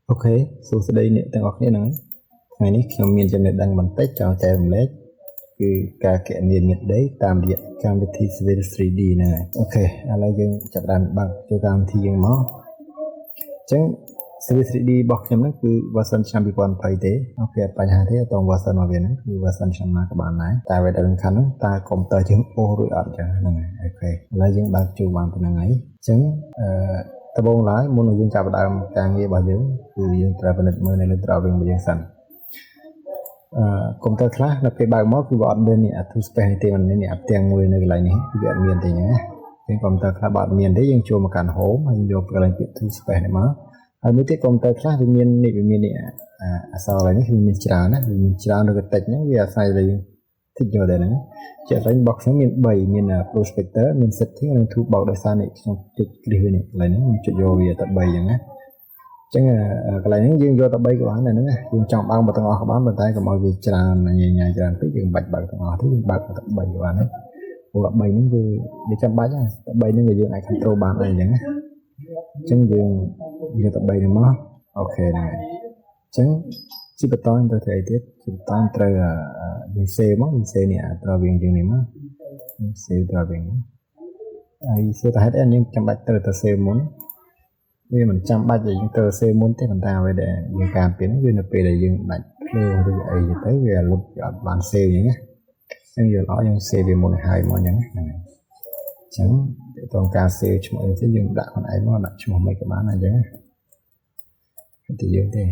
Ok, số sẽ đây nè, tên ngọc này nói ngàyนี้ខ្ញុំមានចំណេះដឹងបន្តិចចង់ចែករំលែកគឺការគណនាញាតិដីតាមរយៈកម្មវិធី Civil 3D ហ្នឹងហើយអូខេឥឡូវយើងចាប់ផ្ដើមបើកចូលកម្មវិធីយើងមកអញ្ចឹង Civil 3D របស់ខ្ញុំហ្នឹងគឺ version ឆ្នាំ2020ទេអូខេអត់បញ្ហាទេអត់ត version របស់វាហ្នឹងគឺ version ឆ្នាំណាក៏បានដែរតែវាដែលសំខាន់ហ្នឹងតើកុំព្យូទ័រយើងអូសរួចអត់អញ្ចឹងហ្នឹងហើយអូខេឥឡូវយើងបើកចូលបានប៉ុណ្្នឹងហើយអញ្ចឹងដំបូងឡើយមុននឹងយើងចាប់ផ្ដើមការងាររបស់យើងគឺយើងត្រូវពិនិត្យមើលនៅលើ drawing របស់យើងសិនកុំព្យូទ័រខ្លះនៅពេលបើកមកគឺវាអត់មាននេះ two space នេះទេមិនមាននេះផ្ទាំងមួយនៅកន្លែងនេះគឺវាអត់មានទេអញ្ចឹងណាពេលកុំព្យូទ័រខ្លះបើអត់មានទេយើងចូលមកកាន់ home ហើយយកកន្លែងពាក្យ two space នេះមកហើយមួយទៀតកុំព្យូទ័រខ្លះវាមាននេះអក្សរកន្លែងនេះគឺមានច្រើនណាវាមានច្រើនឬក៏តិចហ្នឹងវាអាស្រ័យលើយើងតិចយកដែរហ្នឹងជាក់ស្ដែងរបស់ខ្ញុំមាន3មាន prospector មាន setting និង toolbox ដោយសារនេះខ្ញុំចុចគ្រីសវានេះកន្លែងហ្នឹងខ្ញុំចុចយកវាតែ3អញ្ចឹងណាចឹងកន្លែងហ្នឹងយើងយកតែ3ក៏បានដែរហ្នឹងយើងចង់បើកមកទាំងអស់ក៏បានប៉ុន្តែកុំឲ្យវាច្រើនញ៉ៃច្រើនពេកយើងបាច់បើកទាំងអស់ទេយើងបើកតែ3ក៏បានដែរព្រោះ3ហ្នឹងគឺវាចាំបាច់តែ3ហ្នឹងវាយើងអាច control បានដែរអញ្ចឹងណាអញ្ចឹងយើងយកតែ3ហ្នឹងមកអូខេហ្នឹងហើយអញ្ចឹងជាបន្តទៅធ្វើអីទៀតជាបន្តត្រូវយើង save មកយើង save នេះdrawing យើងនេះមកយើង save drawing ហើយសួរថាហេតុអីយើងចាំបាច់ត្រូវតែ save មុនវាមិនចាំបាច់ឲ្យយើងត្រូវ save មុនទេប៉ុន្តែអ្វីដែលយើងការពារវានៅពេលដែលយើងដាច់ភ្លើងឬអីទៅវាលុបវាអត់បាន save អញ្ចឹងណាអញ្ចឹងយើងល្អយើង save វាមុនហើយមកអញ្ចឹងហ្នឹងហើយអញ្ចឹងតើការ save ឈ្មោះអីទៅយើងដាក់ខ្លួនឯងមកដាក់ឈ្មោះមិនក៏បានអញ្ចឹងតែយើងទេ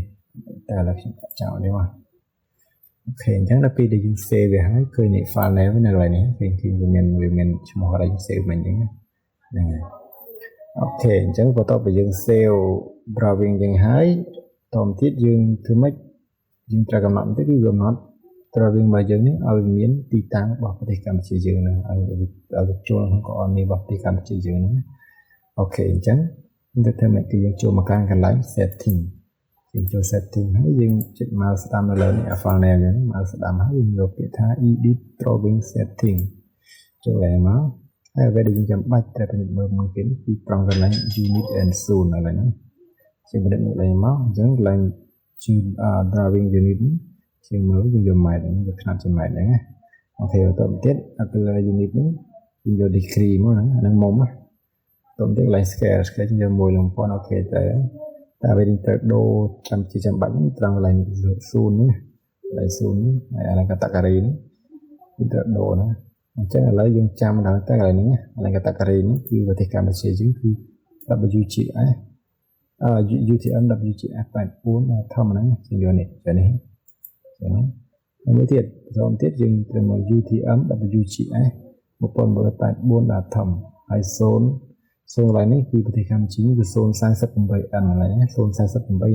តែឥឡូវខ្ញុំចោលនេះមកអូខេអញ្ចឹងដល់ពេលដែលយើង save វាហើយឃើញនេះ file name នៅកន្លែងនេះគឺវាមានឈ្មោះអី save មិនអញ្ចឹងហ្នឹងហើយអូខេអញ្ចឹងបន្ទាប់ពីយើង save drawing យើងហើយតទៅទៀតយើងធ្វើម៉េចយើងត្រូវកំណត់ទៅគឺកំណត់ drawing របស់យើងនេះឲ្យមានទីតាំងរបស់ប្រទេសកម្ពុជាយើងហ្នឹងឲ្យចូលក្នុងកអននេះរបស់ប្រទេសកម្ពុជាយើងហ្នឹងអូខេអញ្ចឹងទៅធ្វើម៉េចគឺយើងចូលមកកាន់កន្លែង setting យើងចូល setting ហើយយើងចុច mouse ស្ដាំនៅលើនេះ file name ហ្នឹង mouse ស្ដាំហើយយើងយកពាក្យថា edit drawing setting ចូលឡើងមកហើយអ្វីដែលយើងចាំបាច់ត្រូវពិនិត្យមើលមុនគេគឺត្រង់កន្លែង unit and zone កន្លែងហ្នឹងជាពិនិត្យមើលឡើងមកអញ្ចឹងកន្លែង drawing unit ជាមើលយើងយកម៉ែត្រយកខ្នាតជាម៉ែត្រហ្នឹងណាអូខេបន្តទៀតអាកន្លែង unit ហ្នឹងយើងយក degree មកហ្នឹងមុំណាបន្តទៀតកន្លែង scale យើងយក1/1000អូខេតែអ្វីដែលត្រូវដូរចាំបាច់ហ្នឹងត្រង់កន្លែង zone ហ្នឹងកន្លែង zone ហ្នឹងហើយអា category ហ្នឹងគឺត្រូវដូរណាអញ្ចឹងឥឡូវយើងចាំដល់តែកន្លែងហ្នឹងកន្លែង category នេះគឺប្រទេសកម្ពុជាយើងគឺ WGS UTM WGS 84ធម្មតាយើងយកនេះចានេះចឹងមួយទៀតបន្តទៀតយើងត្រូវមក UTM WGS 1184ដល់ធម្មហើយ0កន្លែងនេះគឺប្រទេសកម្ពុជាគឺ 048N កន្លែងណា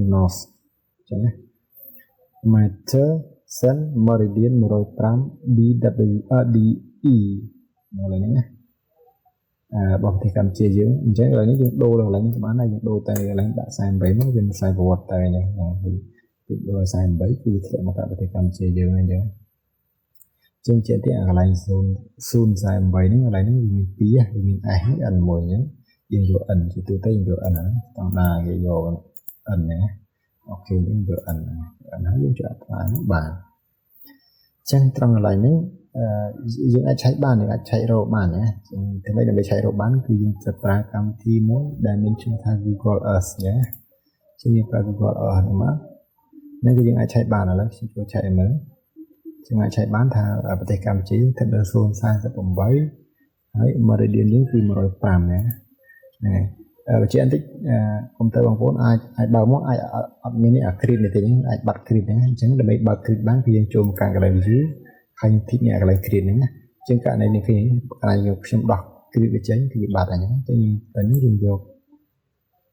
048 North ចឹងណា Meter Sun Meridian 105 DE កន្លែងនេះណារបស់ប្រទេសកម្ពុជាយើងអញ្ចឹងកន្លែងនេះយើងដូរកន្លែងនេះបានហើយយើងដូរតែកន្លែងដាក់48មកវាខ្សែប្រវត្តិតែនេះគឺដូរ48គឺធ្លាក់មកប្រទេសកម្ពុជាយើងអញ្ចឹងជាងទៀតកន្លែង048នេះកន្លែងនេះមាន2វាមាន S នេះ N មួយអញ្ចឹងយើងយក N ជាទូទៅយើងយក N ហ្នឹងស្តង់ដាគេយក N ហ្នឹងអូខេយើងយក N ហើយយើងចុច apply បានចឹងត្រង់កន្លែងនេះយើងអាចឆែកបានយើងអាចឆែករកបានណាធ្វើម៉េចដើម្បីឆែករកបានគឺយើងត្រូវប្រើកម្មវិធីមួយដែលមានឈ្មោះថា Google Earth ណាជាយើងប្រើ Google Earth ហ្នឹងមកនឹងគឺយើងអាចឆែកបានឥឡូវខ្ញុំចូលឆែកមើលយើងអាចឆែកបានថាប្រទេសកម្ពុជាស្ថិតនៅ048ហើយ Meridian យើងគឺ105ណាហ្នឹងហើយបញ្ជាក់បន្តិចកុំព្យូទ័របងប្អូនអាចបើកមកអាចអត់មាននេះអា grid នេះទេអាចបាត់ grid ហ្នឹងអញ្ចឹងដើម្បីបើក grid បានគឺយើងចូលមកកាន់កន្លែង view ហើយធីកនេះកន្លែង grid ហ្នឹងណាជាងករណីនេះគឺកន្លែងយកខ្ញុំដោះ grid វាចេញគឺវាបាត់អញ្ចឹងតែនេះយើងយក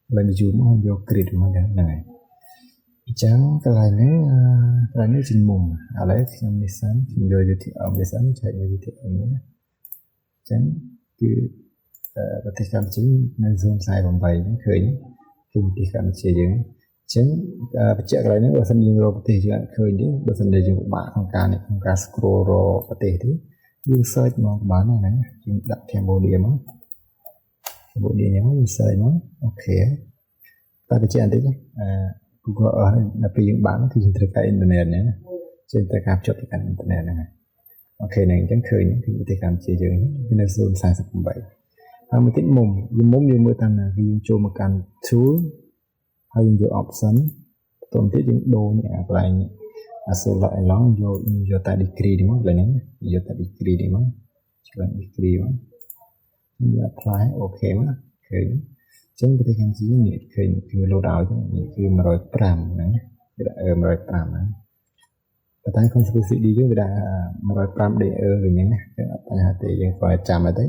កន្លែង view មកយក grid មកហ្នឹងហើយអញ្ចឹងកន្លែងនេះជាមុំឥឡូវខ្ញុំនេះសិនខ្ញុំយក UTM នេះសិនឆែកមើល UTM នេះអញ្ចឹងគឺប្រទេសកម្ពុជានៅ048ហ្នឹងឃើញគឺប្រទេសកម្ពុជាយើងអញ្ចឹងបញ្ជាក់កន្លែងហ្នឹងបើសិនយើងរកប្រទេសយើងអត់ឃើញទេបើសិនតែយើងពិបាកក្នុងការ scroll រកប្រទេសទេយើង search មកបានហ្នឹងយើងដាក់ Cambodia មក Cambodia ហ្នឹងយើង search មកអូខេតែបញ្ជាក់បន្តិច Google Earth ដល់ពេលយើងបើកគឺយើងត្រូវការអ៊ីនធឺណិតណាយើងត្រូវការភ្ជាប់ទៅកាន់អ៊ីនធឺណិតហ្នឹងអូខេហ្នឹងអញ្ចឹងឃើញគឺប្រទេសកម្ពុជាយើងវានៅ048ហើយមួយទៀតមុំយើងមើលតាមណាគឺយើងចូលមកកាន់ tool ហើយយើងយក option បន្ទាប់ទៀតយើងដូរនេះកន្លែងsolar along យកតែ degree នេះមកកន្លែងហ្នឹងយកតែ degree នេះមកឆ្លង degree មកយើង apply អូខេមកឃើញចឹងប្រទេសកម្ពុជានេះឃើញគឺ load ឲ្យនេះគឺ105ហ្នឹងគេដាក់ 105ហ្នឹងតែតែ conspiracy យើងវាដាក់105 DE វិញហ្នឹងណាចឹងអត់បញ្ហាទេយើងគ្រាន់តែចាំទៅ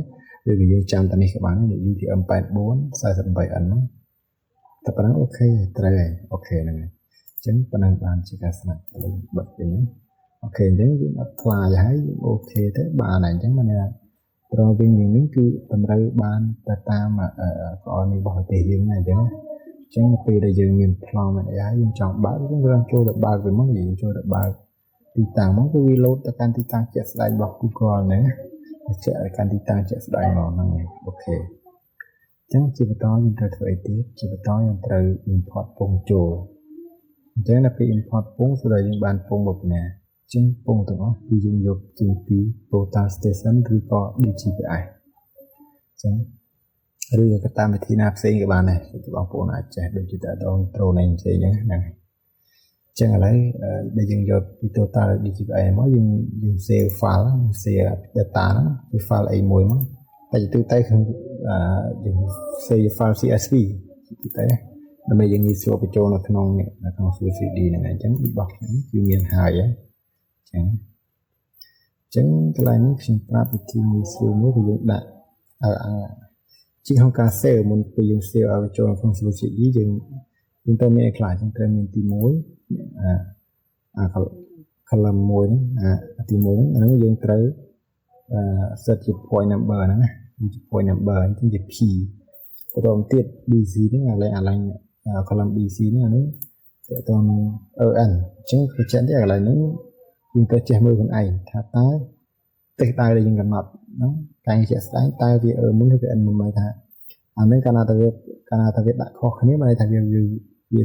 ឬក៏យើងចាំតែនេះក៏បាននេះ UTM 84 48N ហ្នឹងតែប៉ុណ្ណឹងអូខេត្រូវហើយអូខេហ្នឹងហើយចឹងប៉ុណ្ណឹងបានជាការស្នាប់លេងបិទវិញអូខេអញ្ចឹងយើង apply ហើយយើងអូខេទៅបានហើយអញ្ចឹងមានថា drawing នេះគឺតម្រូវបានទៅតាមក្រអនេះរបស់ប្រទេសយើងណាអញ្ចឹងនៅពេលដែលយើងមានប្លង់អីហើយយើងចង់បើកយើងគ្រាន់ចូលទៅបើកវាមកយើងចូលទៅបើកទីតាំងមកគឺវា load ទៅកាន់ទីតាំងជាក់ស្ដែងរបស់ Google ហ្នឹងជាក់កាន់ទីតាំងជាក់ស្ដែងមកហ្នឹងអូខេអញ្ចឹងជាបន្តយើងត្រូវធ្វើអីទៀតជាបន្តយើងត្រូវ import ពងចូលអញ្ចឹងដល់ពេល import ពងဆိုដល់យើងបានពងមកណាចឹងពងទាំងអស់គឺយើងយកចេញពី Portal Station ឬក៏ DGPS ចឹងឬក៏តាមវិធីណាផ្សេងក៏បានដែរបងប្អូនអាចចេះដូចជាតើដង drone នេះផ្សេងហ្នឹងហ្នឹងចឹងឥឡូវដែលយើងយកពី Total DGPS មកយើង save file save data ហ្នឹងគឺ file A1 មកតែទូទៅគឺយើង save file CSV ទូទៅដើម្បីយើងងាយស្រួលបញ្ចូលនៅក្នុង CD ហ្នឹងអញ្ចឹងរបស់ខ្ញុំគឺមានហើយចឹងកន្លែងនេះខ្ញុំប្រាប់វិធីងាយស្រួលមួយគឺយើងដាក់ជាក្នុងការ save មុនពេលយើង save ឲ្យចូលក្នុង CD យើងត្រូវមានខ្លះចឹងត្រូវមានទី1column 1ហ្នឹងទី1ហ្នឹងអាហ្នឹងយើងត្រូវset ជា point number ហ្នឹងណាជា point number អញ្ចឹងជា P បន្តទៀត BC ហ្នឹងអាឡែង column BC ហ្នឹងអាហ្នឹងតើតើ EN អញ្ចឹងគឺចេះទេកន្លែងហ្នឹងយើងត្រូវចេះមើលខ្លួនឯងថាតើទិសដៅដែលយើងកំណត់ហ្នឹងតែជាក់ស្ដែងតើវាមុនឬវា N មុនមកថាអាហ្នឹងកាលណាទៅវាដាក់ខុសគ្នាមកថាវា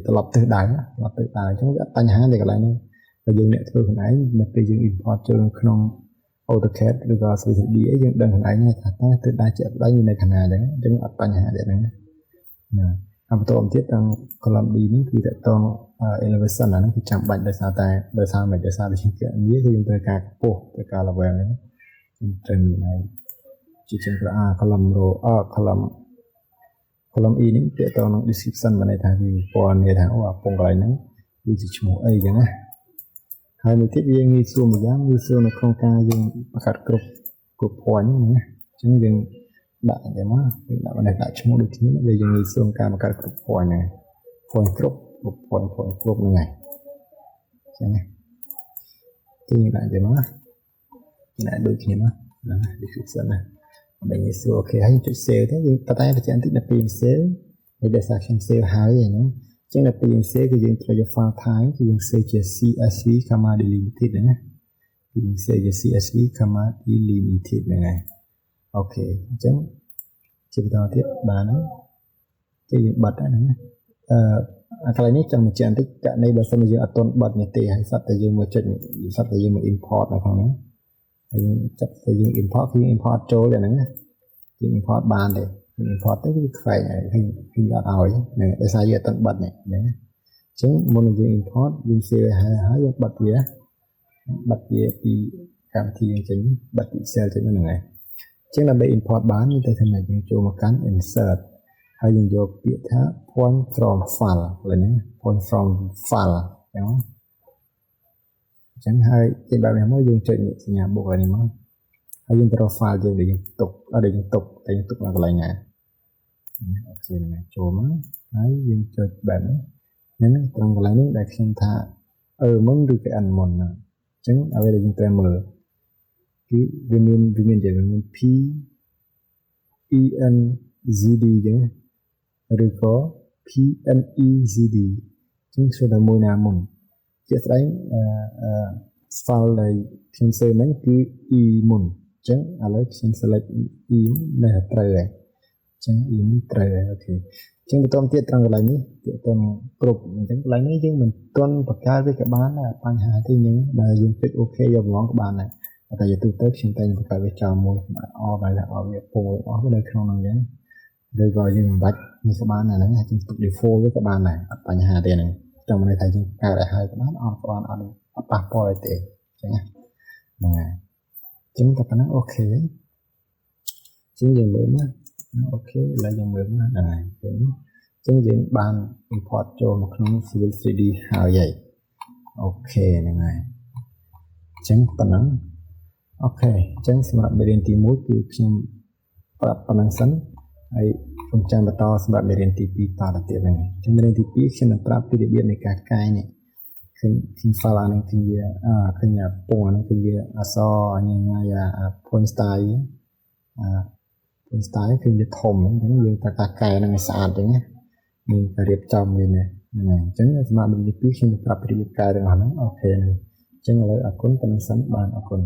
ត្រឡប់ទិសដៅអញ្ចឹងវាអត់បញ្ហាទេកន្លែងហ្នឹងតែយើងអ្នកធ្វើខ្លួនឯងនៅពេលយើង import ចូលក្នុង AutoCAD ឬក៏ 3D អីយើងដឹងខ្លួនឯងថាតើទិសដៅជាក់ស្ដែងនៅខាងណាអញ្ចឹងអត់បញ្ហាទេហ្នឹងណាហើយបន្តទៀតតាម column D នេះគឺតកតង elevation អាហ្នឹងគឺចាំបាច់ដោយសារតែយើងគឺយើងត្រូវការខ្ពស់ត្រូវការ level ហ្នឹងត្រូវមានហើយជាជាងក្រ column row column E នេះតកតងនឹង description បានន័យថាវាពណ៌នាថាអាពងកន្លែងហ្នឹងវាជាឈ្មោះអីចឹងណាហើយមួយទៀតវាងាយស្រួលមួយយ៉ាងងាយស្រួលនៅក្នុងការយើងបង្កើតគ្រប់ point ហ្នឹងណាអញ្ចឹងយើងដាក់តែមកយើងដាក់ឈ្មោះដូចគ្នាវាយើងងាយស្រួលការបង្កើតគ្រប់ point ហ្នឹង point គ្រប់ point គ្រប់ហ្នឹងហើយចឹងណាយើងដាក់តែមកដាក់ដូចគ្នាមកណា description ណាដើម្បីងាយស្រួលអូខេហើយចុច save ទៅយើងតែបញ្ជាក់បន្តិចដល់ពេល save ហើយដោយសារខ្ញុំ save ហើយហ្នឹងចឹងដល់ពេលយើង save គឺយើងត្រូវយក file type គឺយើង save ជា CSV delimited ណាយើង save ជា CSV delimited ហ្នឹងហើយអូខេអញ្ចឹងជាបន្តទៀតបានហើយគឺយើងបិទហ្នឹងណាកន្លែងនេះចង់បញ្ជាក់បន្តិចករណីបើសិនជាយើងអត់ទាន់បិទនេះទេហើយសត្វតែយើងមកចុចសត្វតែយើងមក import នៅក្នុងហ្នឹងហើយចាប់តែយើង import គឺ import ចូលហ្នឹងណាយើង import បានទេ import ទៅគឺខ្វែងហើយគឺអត់ឲ្យហ្នឹងដោយសារយើងអត់ទាន់បិទនេះហ្នឹងអញ្ចឹងមុននឹងយើង import យើង save ហើយយើងបិទវាពីកម្មវិធីយើងចេញបិទពី Excel ចេញហ្នឹងហើយអញ្ចឹងដើម្បី import បានយើងត្រូវធ្វើម៉េចយើងចូលមកកាន់ insert ហើយយើងយកពាក្យថា point from file ហ្នឹង point from file អញ្ចឹងហើយចេញបែបនេះមកយើងចុចសញ្ញាបូកនេះមកហើយយើងទៅរក file យើងដែលយើងទុកតែយើងទុកនៅកន្លែងណាអូខេហ្នឹងចូលមកហើយយើងចុចបែបនេះហ្នឹងត្រង់កន្លែងនេះដែលខ្ញុំថាមុនឬក៏ N មុនហ្នឹងអញ្ចឹងអ្វីដែលយើងត្រូវមើលគឺវាមានP ENZD ចឹងឬក៏ PNEZD ចឹងគឺតែមួយណាមុនជាក់ស្ដែងfile ដែលខ្ញុំ save ហ្នឹងគឺ E មុនអញ្ចឹងឥឡូវខ្ញុំ select E នៅត្រូវហើយអញ្ចឹង E នេះត្រូវហើយអូខេ ចឹងបន្តទៀតត្រង់កន្លែងនេះទៀតទៅគ្រប់អញ្ចឹងកន្លែងនេះយើងមិនទាន់បង្កើតវាក៏បានដែរបញ្ហាទីនេះដែលយើងពេចអូខេយកហ្មងក៏បានដែរតែយទូទៅខ្ញុំតែបង្កើតវាចោលមួយអបហើយអបវាពងអស់វានៅក្នុងហ្នឹងអញ្ចឹងឬក៏យើងមិនបាច់នេះក៏បានដែរហ្នឹងយើងទុក default វាក៏បានដែរអត់បញ្ហាទេហ្នឹងចាំមិនថាយើងកើតឲ្យហើយក៏បានអត់ក៏បានអត់ប៉ះពាល់អីទេអញ្ចឹងហ្នឹងហើយអញ្ចឹងតែប៉ុណ្ណឹងអូខេចឹងយើងមើលមកអូខេឥឡូវយើងមើលមកហ្នឹងហើយចឹងយើងបាន import ចូលមកក្នុង Civil 3D ហើយអូខេហ្នឹងហើយចឹងប៉ុណ្ណឹងអូខេចឹងសម្រាប់មេរៀនទី1គឺខ្ញុំប្រាប់ប៉ុណ្ណឹងសិនហើយខ្ញុំចាំបន្តសម្រាប់មេរៀនទី2តទៅទៀតហ្នឹងចឹងមេរៀនទី2ខ្ញុំនឹងប្រាប់ពីរបៀបនៃការកែនេះខ្ញុំ file អាហ្នឹងគឺវាឃើញពងអាហ្នឹងគឺវាអសញ៉ាយpoint style point style គឺវាធំអញ្ចឹងយើងត្រូវការកែហ្នឹងឲ្យស្អាតអញ្ចឹងណាមានការរៀបចំវានេះហ្នឹងហើយអញ្ចឹងសម្រាប់មេរៀនទី2ខ្ញុំនឹងប្រាប់ពីរបៀបកែទាំងអស់ហ្នឹងអូខេអញ្ចឹងឥឡូវអរគុណប៉ុណ្្នឹងសិនបានអរគុណ